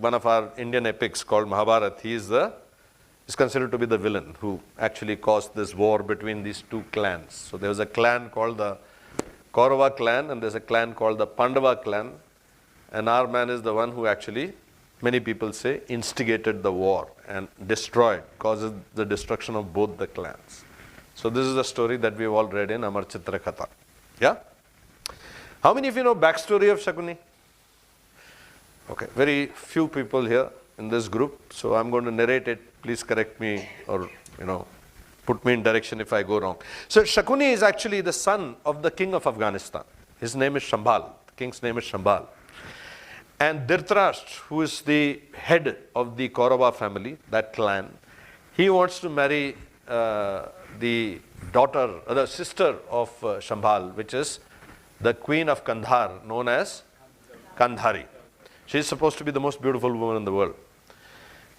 one of our Indian epics called Mahabharata, he is considered to be the villain who actually caused this war between these two clans. So there was a clan called the Kaurava clan and there's a clan called the Pandava clan. And our man is the one who actually, many people say, instigated the war and destroyed, causes the destruction of both the clans. So this is a story that we've all read in Amar Chitra Katha. Yeah? How many of you know backstory of Shakuni? Okay, very few people here in this group. So I'm going to narrate it. Please correct me or, put me in direction if I go wrong. So Shakuni is actually the son of the king of Afghanistan. His name is Shambhal. The king's name is Shambhal. And Dhritarashtra, who is the head of the Kaurava family, that clan, he wants to marry the daughter, or the sister of Shambhal, which is the queen of Kandhar, known as Kandhari. She is supposed to be the most beautiful woman in the world.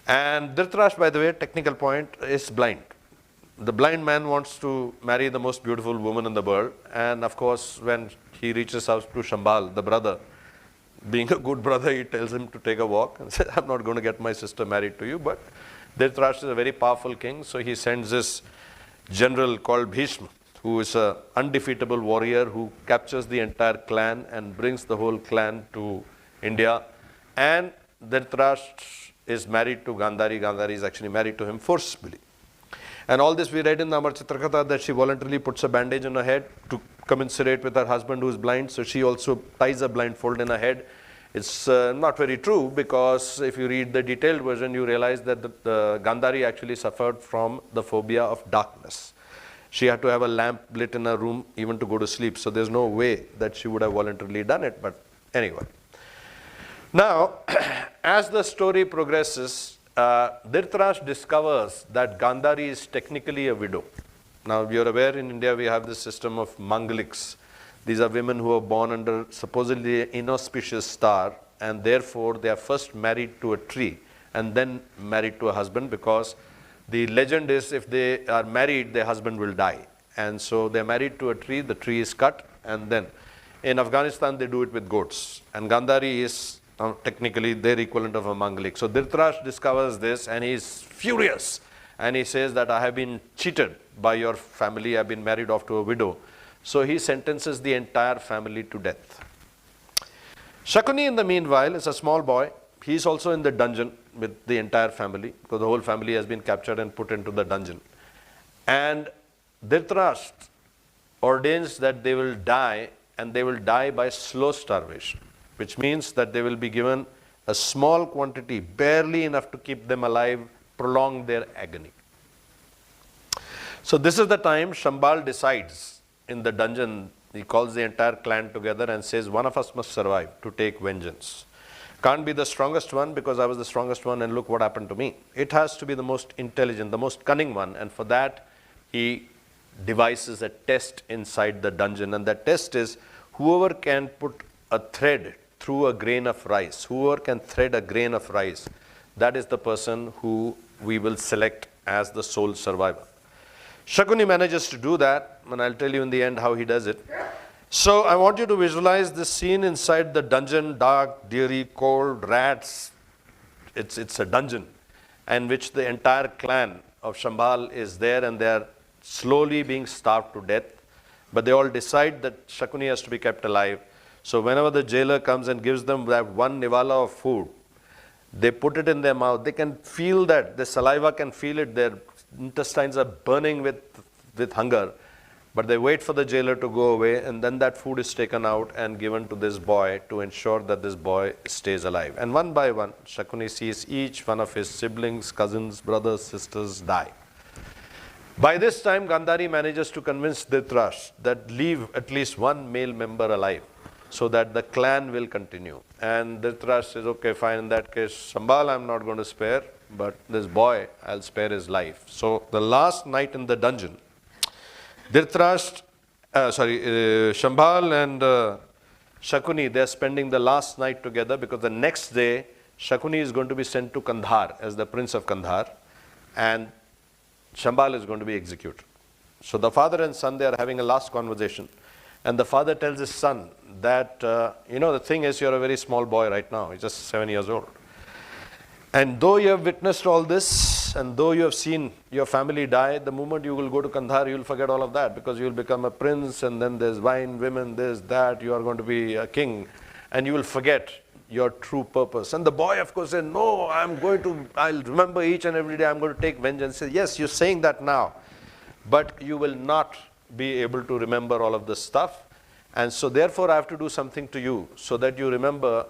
And Dhritarashtra, by the way, technical point, is blind. The blind man wants to marry the most beautiful woman in the world. And of course, when he reaches out to Shambhal, the brother, being a good brother, he tells him to take a walk and says, I'm not going to get my sister married to you. But Dhritarashtra is a very powerful king. So he sends this general called Bhishma, who is an undefeatable warrior who captures the entire clan and brings the whole clan to India. And Dhritarashtra is married to Gandhari. Gandhari is actually married to him forcibly. And all this we read in the Amar Chitra Katha, that she voluntarily puts a bandage on her head to commiserate with her husband who is blind. So she also ties a blindfold in her head. It's not very true, because if you read the detailed version, you realize that the Gandhari actually suffered from the phobia of darkness. She had to have a lamp lit in her room even to go to sleep. So there's no way that she would have voluntarily done it. But anyway. Now, as the story progresses, Dhritarashtra discovers that Gandhari is technically a widow. Now, you're aware in India we have this system of Mangaliks. These are women who are born under supposedly an inauspicious star, and therefore they are first married to a tree and then married to a husband, because the legend is if they are married, their husband will die. And so they're married to a tree, the tree is cut, and then in Afghanistan they do it with goats. And Gandhari is technically their equivalent of a Mangalik. So Dhritarashtra discovers this and he is furious. And he says that I have been cheated by your family, I have been married off to a widow. So he sentences the entire family to death. Shakuni, in the meanwhile, is a small boy. He is also in the dungeon with the entire family, because the whole family has been captured and put into the dungeon. And Dhritarashtra ordains that they will die, and they will die by slow starvation, which means that they will be given a small quantity, barely enough to keep them alive, prolong their agony. So this is the time Shambhal decides in the dungeon. He calls the entire clan together and says, one of us must survive to take vengeance. Can't be the strongest one, because I was the strongest one and look what happened to me. It has to be the most intelligent, the most cunning one. And for that, he devises a test inside the dungeon. And that test is, whoever can put a thread through a grain of rice, whoever can thread a grain of rice, that is the person who we will select as the sole survivor. Shakuni manages to do that, and I'll tell you in the end how he does it. So I want you to visualize this scene inside the dungeon, dark, dreary, cold, rats. It's a dungeon in which the entire clan of Shambhal is there, and they are slowly being starved to death. But they all decide that Shakuni has to be kept alive. So whenever the jailer comes and gives them that one nivala of food, they put it in their mouth. They can feel that. The saliva can feel it. Their intestines are burning with hunger. But they wait for the jailer to go away, and then that food is taken out and given to this boy to ensure that this boy stays alive. And one by one, Shakuni sees each one of his siblings, cousins, brothers, sisters die. By this time, Gandhari manages to convince Dhritarashtra that leave at least one male member alive so that the clan will continue. And Dhritarashtra says, okay, fine, in that case, Shambhal I'm not going to spare, but this boy, I'll spare his life. So the last night in the dungeon, Shambhal and Shakuni, they are spending the last night together, because the next day, Shakuni is going to be sent to Kandhar as the prince of Kandhar, and Shambhal is going to be executed. So the father and son, they are having a last conversation. And the father tells his son that, the thing is, you're a very small boy right now. He's just 7 years old. And though you have witnessed all this, and though you have seen your family die, the moment you will go to Kandahar, you will forget all of that, because you will become a prince, and then there's wine, women, this, that, you are going to be a king, and you will forget your true purpose. And the boy, of course, said, no, I'll remember each and every day, I'm going to take vengeance. He said, yes, you're saying that now, but you will not be able to remember all of this stuff. And so therefore, I have to do something to you, so that you remember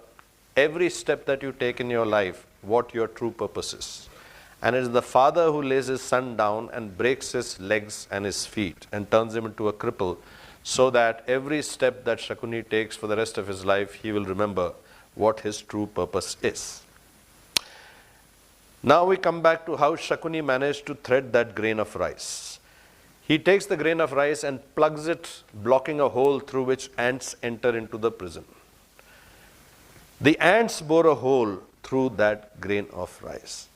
every step that you take in your life, what your true purpose is. And it is the father who lays his son down and breaks his legs and his feet and turns him into a cripple, so that every step that Shakuni takes for the rest of his life, he will remember what his true purpose is. Now we come back to how Shakuni managed to thread that grain of rice. He takes the grain of rice and plugs it, blocking a hole through which ants enter into the prison. The ants bore a hole through that grain of rice.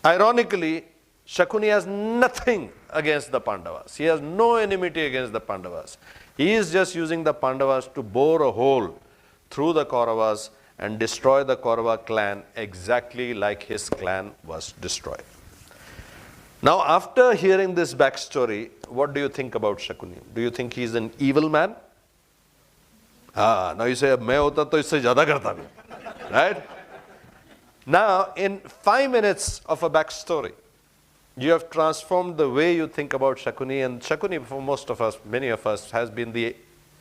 Ironically, Shakuni has nothing against the Pandavas. He has no enmity against the Pandavas. He is just using the Pandavas to bore a hole through the Kauravas and destroy the Kaurava clan exactly like his clan was destroyed. Now, after hearing this backstory, what do you think about Shakuni? Do you think he is an evil man? Now you say, मैं होता तो इससे ज़्यादा करता भी, right? Now, in 5 minutes of a backstory, you have transformed the way you think about Shakuni, and Shakuni, for most of us, many of us, has been the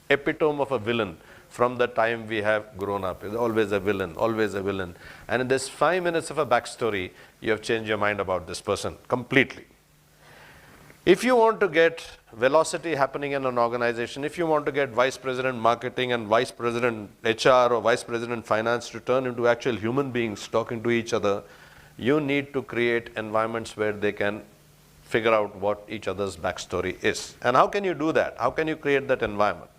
epitome of a villain from the time we have grown up. He's always a villain, always a villain. And in this 5 minutes of a backstory, you have changed your mind about this person completely. If you want to get velocity happening in an organization, if you want to get vice president marketing and vice president HR or vice president finance to turn into actual human beings talking to each other, you need to create environments where they can figure out what each other's backstory is. And how can you do that? How can you create that environment?